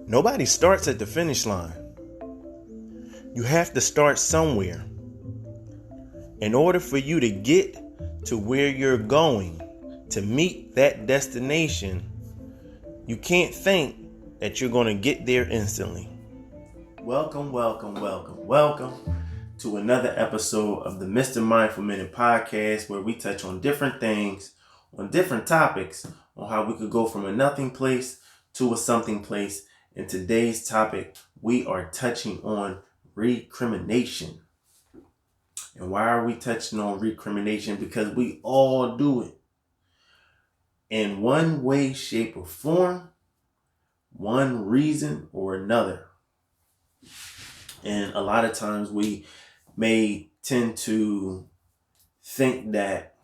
Nobody starts at the finish line. You have to start somewhere. In order for you to get to where you're going, to meet that destination, you can't think that you're going to get there instantly. Welcome to another episode of the Mrmindfulminute podcast, where we touch on different things, on different topics, on how we could go from a nothing place to a something place. In today's topic, we are touching on recrimination. And why are we touching on recrimination? Because we all do it in one way, shape, or form, one reason or another. And a lot of times we may tend to think that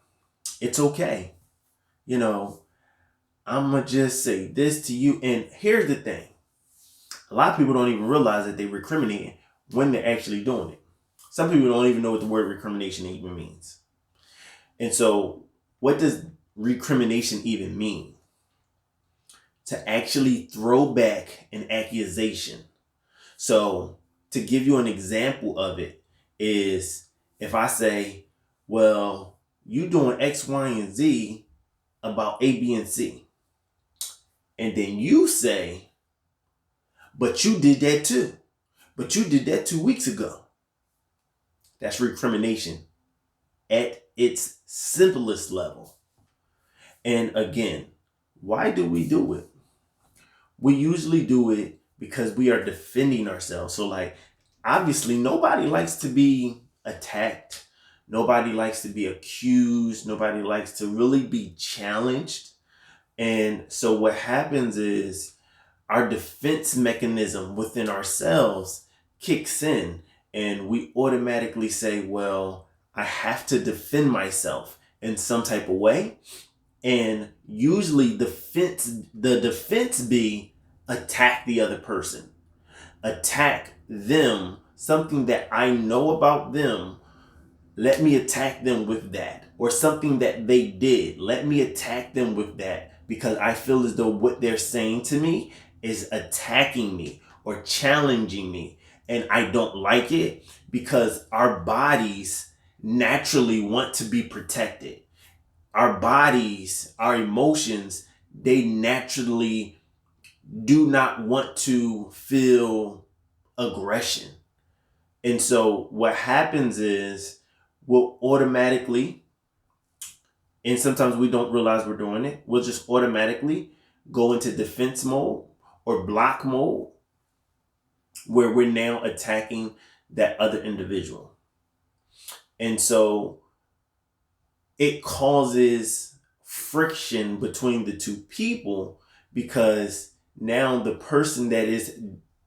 it's okay. I'm going to just say this to you. And here's the thing. A lot of people don't even realize that they're recriminating when they're actually doing it. Some people don't even know what the word recrimination even means. And so what does recrimination even mean? To actually throw back an accusation. So to give you an example of it is if I say, well, you doing X, Y, and Z about A, B, and C. And then you say, but you did that too. But you did that 2 weeks ago. That's recrimination at its simplest level. And again, why do we do it? We usually do it because we are defending ourselves. So obviously nobody likes to be attacked. Nobody likes to be accused. Nobody likes to really be challenged. And so what happens is our defense mechanism within ourselves kicks in, and we automatically say, well, I have to defend myself in some type of way. And usually the defense be attack the other person, attack them, something that I know about them. Let me attack them with that, or something that they did. Let me attack them with that, because I feel as though what they're saying to me is attacking me or challenging me. And I don't like it, because our bodies naturally want to be protected. Our bodies, our emotions, they naturally do not want to feel aggression. And so what happens is we'll automatically, and sometimes we don't realize we're doing it, we'll just automatically go into defense mode or block mode, where we're now attacking that other individual. And so it causes friction between the two people, because now the person that is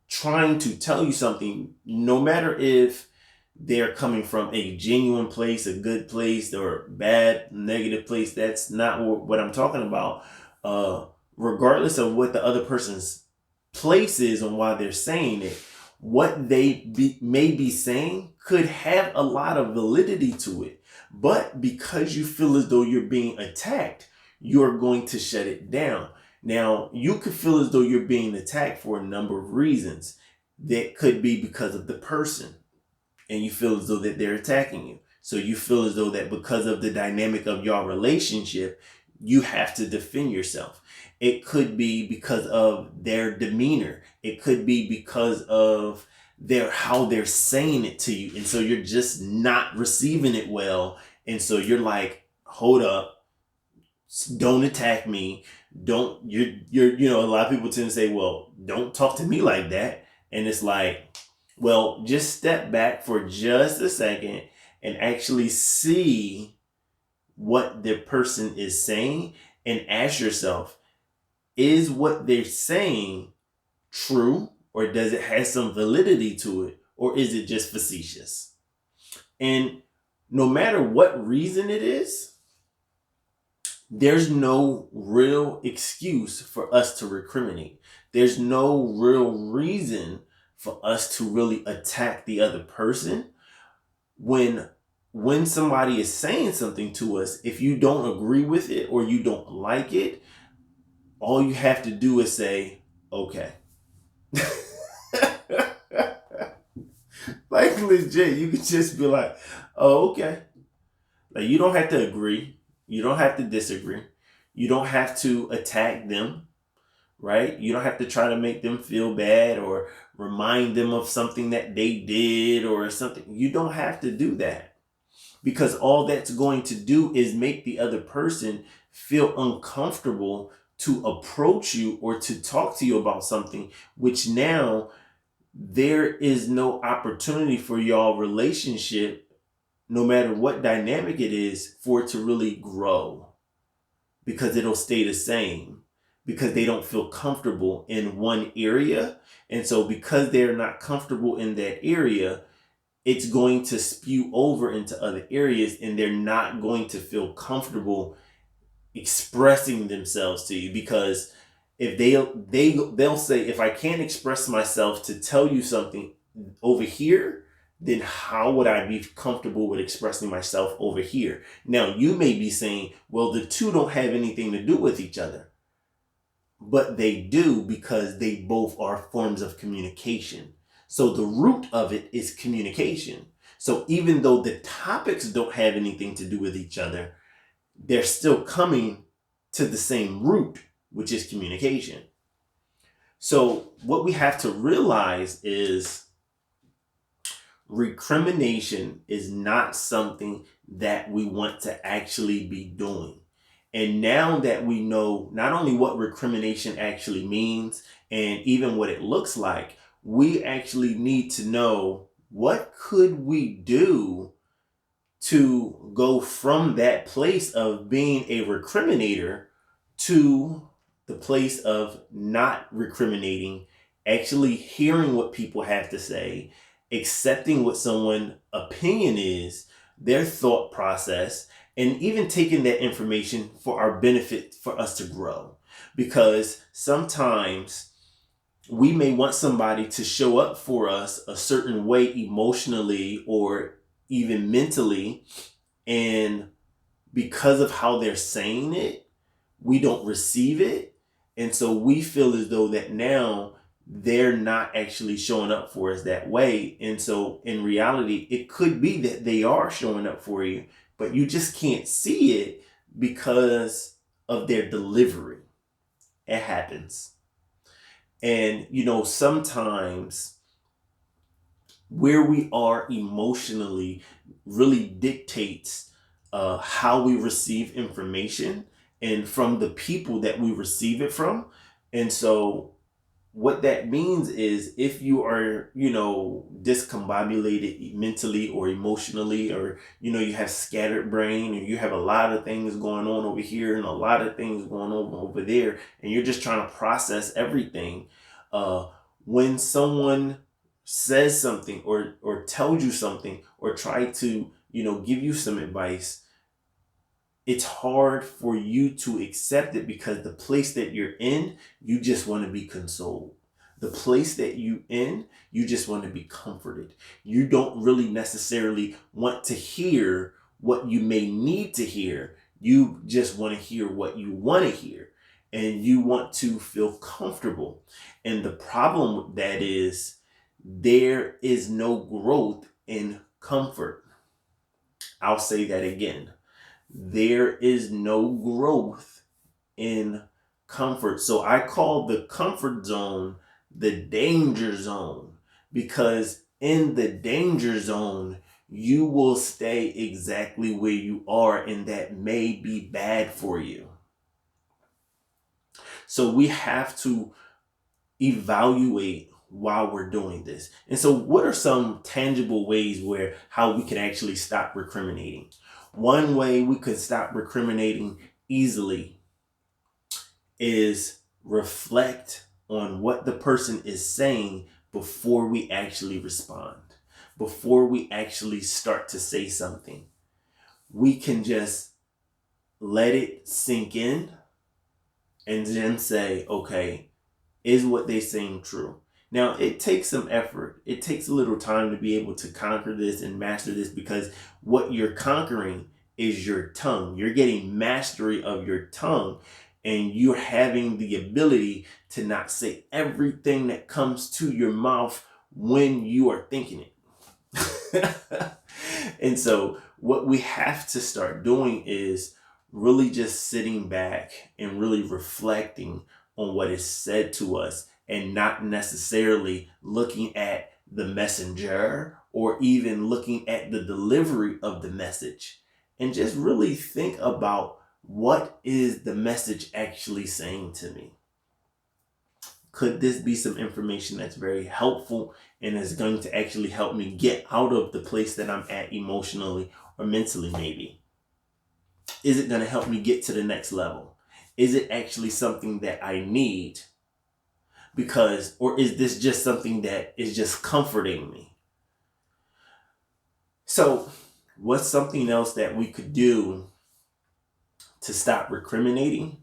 trying to tell you something, no matter if they're coming from a genuine place, a good place, or bad, negative place, that's not what I'm talking about. Regardless of what the other person's place is and why they're saying it, what they may be saying could have a lot of validity to it. But because you feel as though you're being attacked, you're going to shut it down. Now, you could feel as though you're being attacked for a number of reasons. That could be because of the person, and you feel as though that they're attacking you. So you feel as though that because of the dynamic of your relationship, you have to defend yourself. It could be because of their demeanor. It could be because of how they're saying it to you. And so you're just not receiving it well. And so you're like, hold up, don't attack me. A lot of people tend to say, well, don't talk to me like that. And it's like, well, just step back for just a second and actually see what the person is saying, and ask yourself, is what they're saying true, or does it have some validity to it, or is it just facetious? And no matter what reason it is, there's no real excuse for us to recriminate. There's no real reason for us to really attack the other person. When somebody is saying something to us, if you don't agree with it or you don't like it, all you have to do is say, okay. Like legit, you could just be like, oh, okay. Like you don't have to agree. You don't have to disagree. You don't have to attack them, right? You don't have to try to make them feel bad or remind them of something that they did or something. You don't have to do that, because all that's going to do is make the other person feel uncomfortable to approach you or to talk to you about something, which now there is no opportunity for y'all relationship, no matter what dynamic it is, for it to really grow, because it'll stay the same, because they don't feel comfortable in one area. And so because they're not comfortable in that area, it's going to spew over into other areas, and they're not going to feel comfortable expressing themselves to you, because if they'll say, if I can't express myself to tell you something over here, then how would I be comfortable with expressing myself over here? Now you may be saying, well, the two don't have anything to do with each other, but they do, because they both are forms of communication. So the root of it is communication. So even though the topics don't have anything to do with each other, they're still coming to the same root, which is communication. So what we have to realize is recrimination is not something that we want to actually be doing. And now that we know not only what recrimination actually means and even what it looks like, we actually need to know, what could we do to go from that place of being a recriminator to the place of not recriminating, actually hearing what people have to say, accepting what someone's opinion is, their thought process, and even taking that information for our benefit, for us to grow. Because sometimes we may want somebody to show up for us a certain way emotionally or even mentally, and because of how they're saying it, we don't receive it. And so we feel as though that now they're not actually showing up for us that way. And so in reality, it could be that they are showing up for you, but you just can't see it because of their delivery. It happens. And, sometimes where we are emotionally really dictates how we receive information and from the people that we receive it from. And so what that means is, if you are, discombobulated mentally or emotionally, or, you have scattered brain, or you have a lot of things going on over here and a lot of things going on over there, and you're just trying to process everything, when someone says something or tells you something or try to, give you some advice, it's hard for you to accept it, because the place that you're in, you just want to be consoled. The place that you in, you just want to be comforted. You don't really necessarily want to hear what you may need to hear. You just want to hear what you want to hear, and you want to feel comfortable. And the problem with that is, there is no growth in comfort. I'll say that again. There is no growth in comfort. So I call the comfort zone the danger zone, because in the danger zone, you will stay exactly where you are, and that may be bad for you. So we have to evaluate while we're doing this. And so what are some tangible ways how we can actually stop recriminating? One way we could stop recriminating easily is reflect on what the person is saying before we actually respond, before we actually start to say something. We can just let it sink in and then say, okay, is what they're saying true? Now, it takes some effort. It takes a little time to be able to conquer this and master this, because what you're conquering is your tongue. You're getting mastery of your tongue. and you're having the ability to not say everything that comes to your mouth when you are thinking it. And so what we have to start doing is really just sitting back and really reflecting on what is said to us, and not necessarily looking at the messenger or even looking at the delivery of the message, and just really think about, what is the message actually saying to me? Could this be some information that's very helpful and is going to actually help me get out of the place that I'm at emotionally or mentally maybe? Is it going to help me get to the next level? Is it actually something that I need? Because, or is this just something that is just comforting me? So, what's something else that we could do to stop recriminating?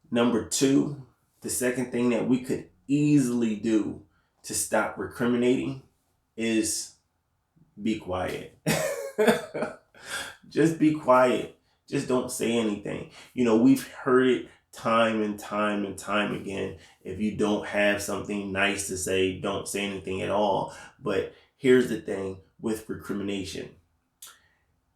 Number two, the second thing that we could easily do to stop recriminating is be quiet. Just be quiet. Just don't say anything. We've heard it time and time and time again. If you don't have something nice to say, don't say anything at all. But here's the thing with recrimination.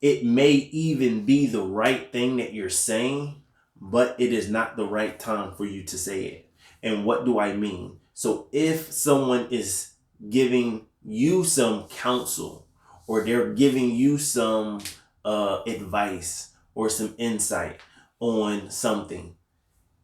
It may even be the right thing that you're saying, but it is not the right time for you to say it. And what do I mean? So if someone is giving you some counsel, or they're giving you some advice or some insight on something,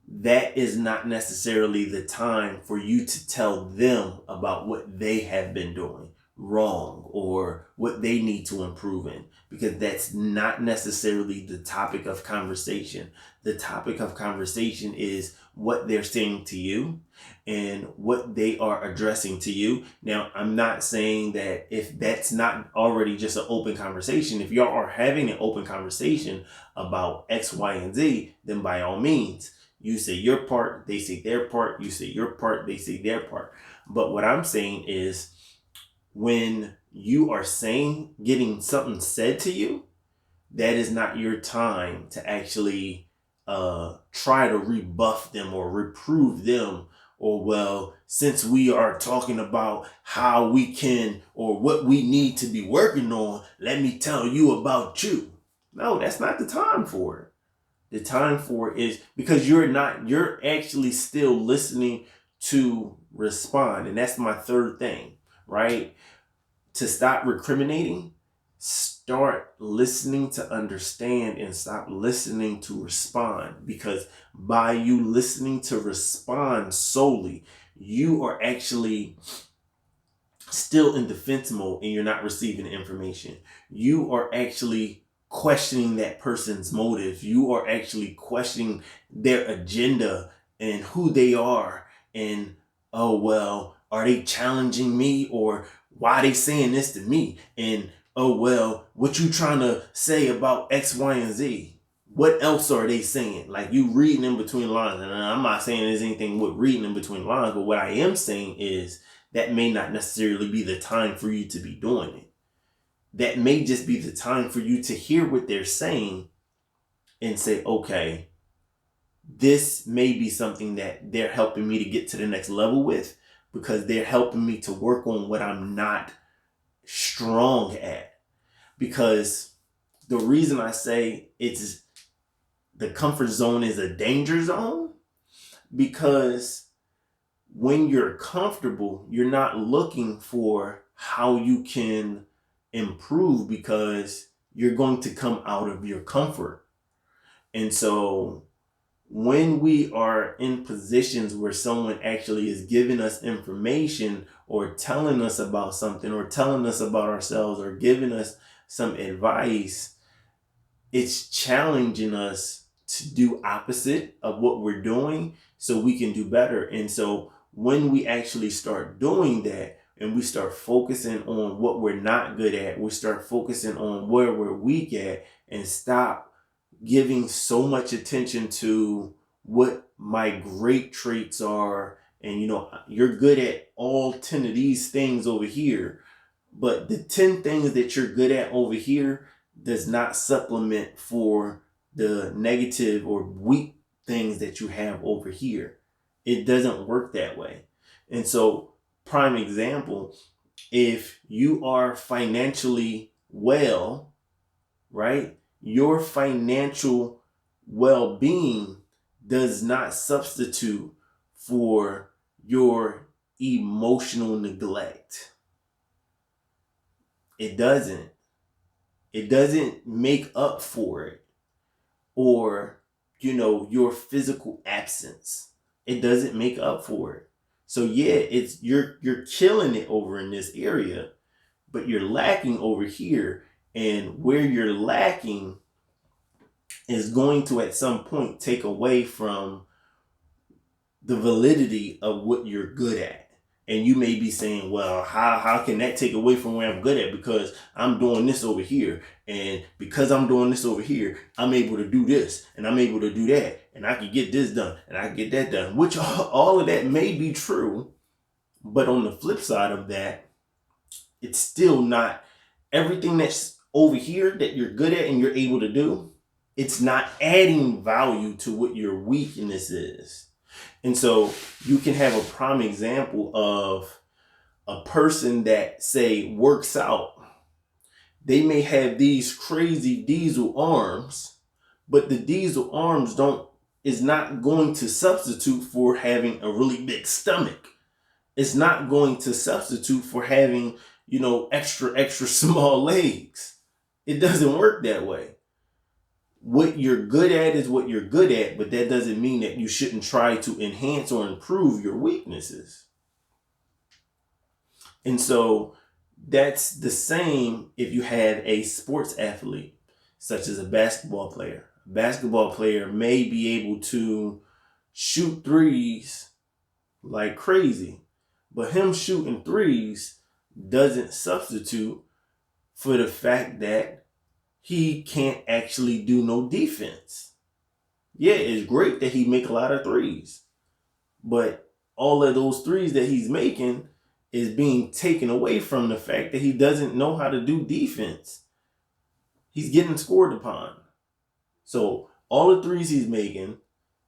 that is not necessarily the time for you to tell them about what they have been doing wrong or what they need to improve in, because that's not necessarily the topic of conversation. The topic of conversation is what they're saying to you and what they are addressing to you. Now, I'm not saying that if that's not already just an open conversation, if y'all are having an open conversation about X, Y, and Z, then by all means, you say your part, they say their part, you say your part, they say their part. But what I'm saying is, when you are getting something said to you, that is not your time to actually try to rebuff them or reprove them, or, well, since we are talking about how we can or what we need to be working on, let me tell you about you. No, that's not the time for it. The time for it is, because you're actually still listening to respond. And that's my third thing, right? To stop recriminating, start listening to understand and stop listening to respond. Because by you listening to respond solely, you are actually still in defense mode and you're not receiving information. You are actually questioning that person's motive. You are actually questioning their agenda and who they are. And, oh, well, are they challenging me, or why are they saying this to me? And, oh, well, what you trying to say about X, Y, and Z? What else are they saying? Like, you reading in between lines. And I'm not saying there's anything with reading in between lines, but what I am saying is that may not necessarily be the time for you to be doing it. That may just be the time for you to hear what they're saying and say, okay, this may be something that they're helping me to get to the next level with, because they're helping me to work on what I'm not strong at. Because the reason I say it's the comfort zone is a danger zone, because when you're comfortable, you're not looking for how you can improve, because you're going to come out of your comfort. And so when we are in positions where someone actually is giving us information or telling us about something or telling us about ourselves or giving us some advice, it's challenging us to do opposite of what we're doing so we can do better. And so when we actually start doing that and we start focusing on what we're not good at, we start focusing on where we're weak at, and stop giving so much attention to what my great traits are. And, you're good at all 10 of these things over here, but the 10 things that you're good at over here does not supplement for the negative or weak things that you have over here. It doesn't work that way. And so, prime example, if you are financially well, right, your financial well being does not substitute for your emotional neglect. It doesn't. It doesn't make up for it, or, your physical absence. It doesn't make up for it. So yeah, it's you're killing it over in this area, but you're lacking over here. And where you're lacking is going to at some point take away from the validity of what you're good at. And you may be saying, well, how can that take away from where I'm good at? Because I'm doing this over here. And because I'm doing this over here, I'm able to do this and I'm able to do that. And I can get this done and I can get that done, which all of that may be true. But on the flip side of that, it's still not everything that's over here that you're good at and you're able to do. It's not adding value to what your weakness is. And so you can have a prime example of a person that, say, works out. They may have these crazy diesel arms, but the diesel arms is not going to substitute for having a really big stomach. It's not going to substitute for having, extra small legs. It doesn't work that way. What you're good at is what you're good at, but that doesn't mean that you shouldn't try to enhance or improve your weaknesses. And so that's the same if you have a sports athlete, such as a basketball player. A basketball player may be able to shoot threes like crazy, but him shooting threes doesn't substitute for the fact that he can't actually do no defense. Yeah, it's great that he make a lot of threes, but all of those threes that he's making is being taken away from the fact that he doesn't know how to do defense. He's getting scored upon. So all the threes he's making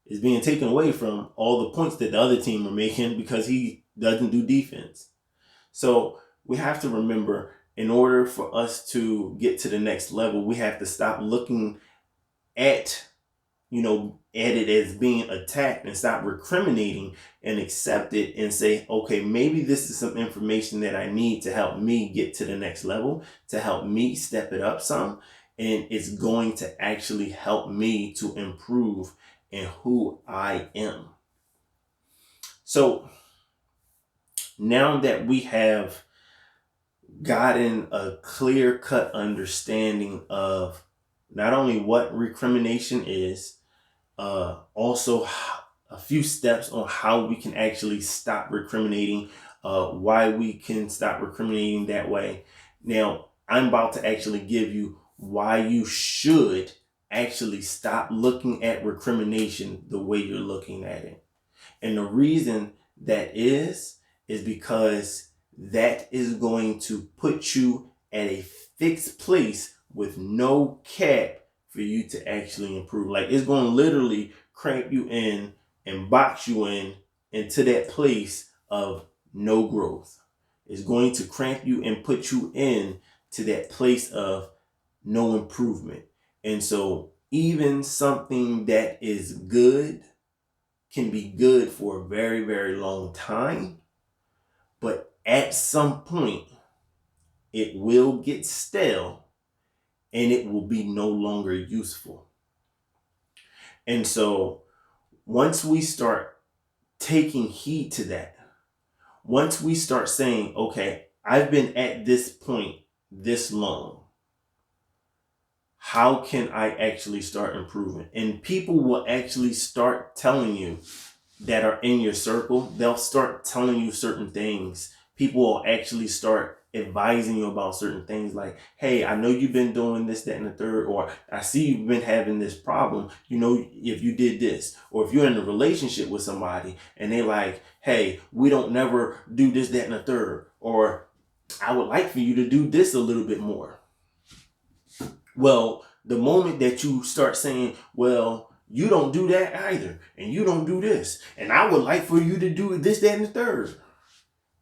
is being taken away from all the points that the other team are making because he doesn't do defense. So we have to remember, in order for us to get to the next level, we have to stop looking at it as being attacked and stop recriminating and accept it and say, okay, maybe this is some information that I need to help me get to the next level, to help me step it up some. And it's going to actually help me to improve in who I am. So now that we have gotten a clear-cut understanding of not only what recrimination is, also a few steps on how we can actually stop recriminating, why we can stop recriminating that way. Now, I'm about to actually give you why you should actually stop looking at recrimination the way you're looking at it. And the reason that is because that is going to put you at a fixed place with no cap for you to actually improve. Like, it's going to literally cramp you in and box you into that place of no growth. It's going to cramp you and put you in to that place of no improvement. And so even something that is good can be good for a very, very long time, but at some point it will get stale and it will be no longer useful. And so once we start taking heed to that, once we start saying, okay, I've been at this point this long, how can I actually start improving? And people will actually start telling you that are in your circle. They'll start telling you certain things. People will actually start advising you about certain things like, hey, I know you've been doing this, that, and the third, or I see you've been having this problem. If you did this, or if you're in a relationship with somebody and they like, hey, we don't never do this, that, and the third, or I would like for you to do this a little bit more. Well, the moment that you start saying, well, you don't do that either. And you don't do this. And I would like for you to do this, that, and the third.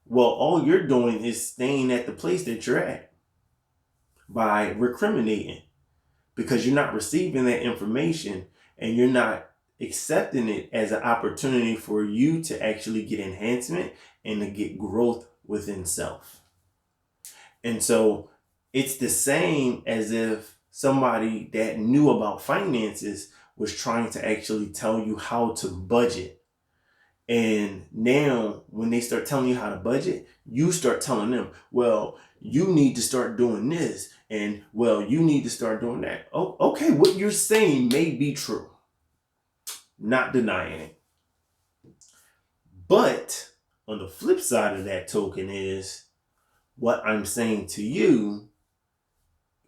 Well, all you're doing is staying at the place that you're at by recriminating, because you're not receiving that information and you're not accepting it as an opportunity for you to actually get enhancement and to get growth within self. And so it's the same as if somebody that knew about finances was trying to actually tell you how to budget. And now when they start telling you how to budget, you start telling them, well, you need to start doing this. And well, you need to start doing that. Oh, okay. What you're saying may be true. Not denying it. But on the flip side of that token is what I'm saying to you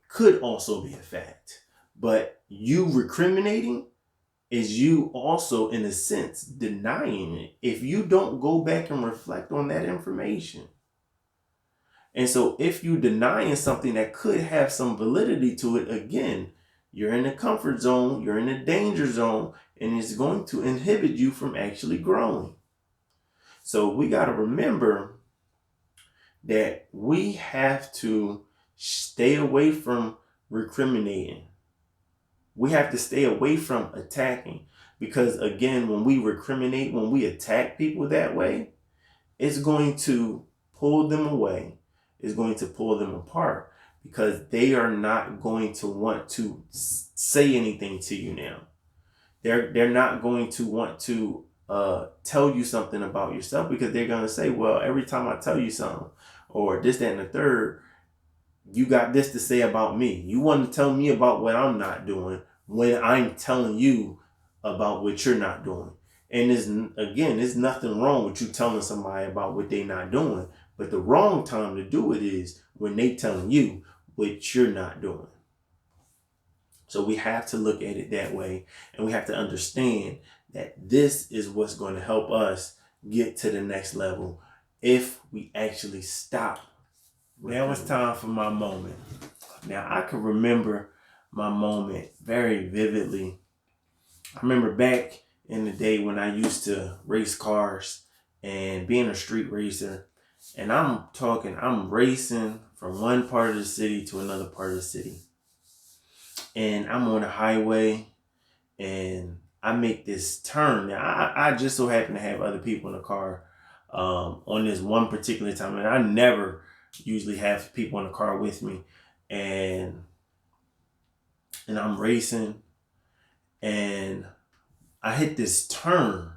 could also be a fact. But you recriminating is you also, in a sense, denying it if you don't go back and reflect on that information. And so if you denying something that could have some validity to it, again, you're in the comfort zone, you're in the danger zone, and it's going to inhibit you from actually growing. So we got to remember that we have to stay away from recriminating. We have to stay away from attacking, because again, when we recriminate, when we attack people that way, it's going to pull them away. It's going to pull them apart, because they are not going to want to say anything to you now. They're not going to want to tell you something about yourself, because they're going to say, well, every time I tell you something, or this, that, and the third, you got this to say about me. You want to tell me about what I'm not doing when I'm telling you about what you're not doing. And there's nothing wrong with you telling somebody about what they're not doing. But the wrong time to do it is when they telling you what you're not doing. So we have to look at it that way. And we have to understand that this is what's going to help us get to the next level if we actually stop. Now it's time for my moment. Now I can remember my moment very vividly. I remember back in the day when I used to race cars and being a street racer. And I'm racing from one part of the city to another part of the city. And I'm on the highway and I make this turn. Now I just so happen to have other people in the car on this one particular time. And I never usually have people in the car with me. And I'm racing and I hit this turn.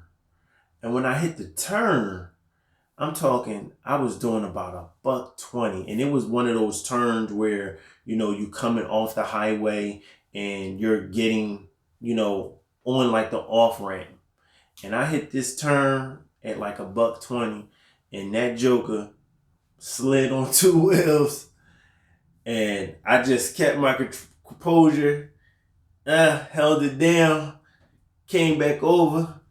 And when I hit the turn, I'm talking, I was doing about $120. And it was one of those turns where, you coming off the highway and you're getting, on like the off ramp. And I hit this turn at like $120, and that joker slid on two wheels. And I just kept my composure, held it down, came back over,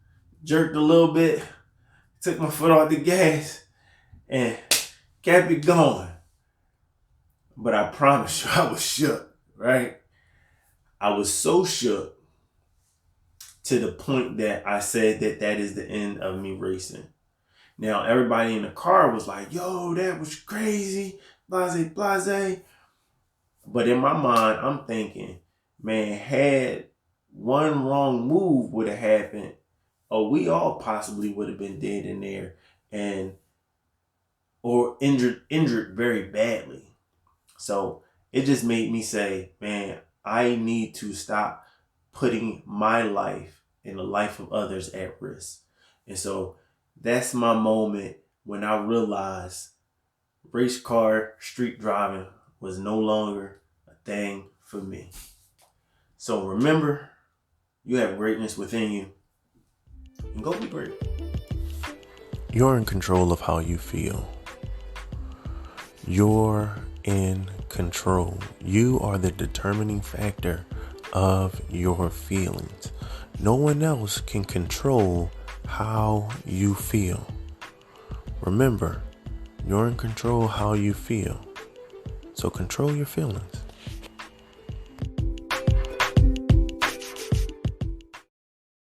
jerked a little bit, took my foot off the gas, and kept it going. But I promise you, I was shook, right? I was so shook to the point that I said that is the end of me racing. Now, everybody in the car was like, yo, that was crazy, blase, blase. But in my mind, I'm thinking, man, had one wrong move would have happened, or we all possibly would have been dead in there or injured very badly. So it just made me say, man, I need to stop putting my life and the life of others at risk. And so that's my moment when I realized race car street driving was no longer a thing for me. So remember, you have greatness within you, and go be great. You're in control of how you feel. You're in control. You are the determining factor of your feelings. No one else can control how you feel. Remember, you're in control of how you feel. So control your feelings.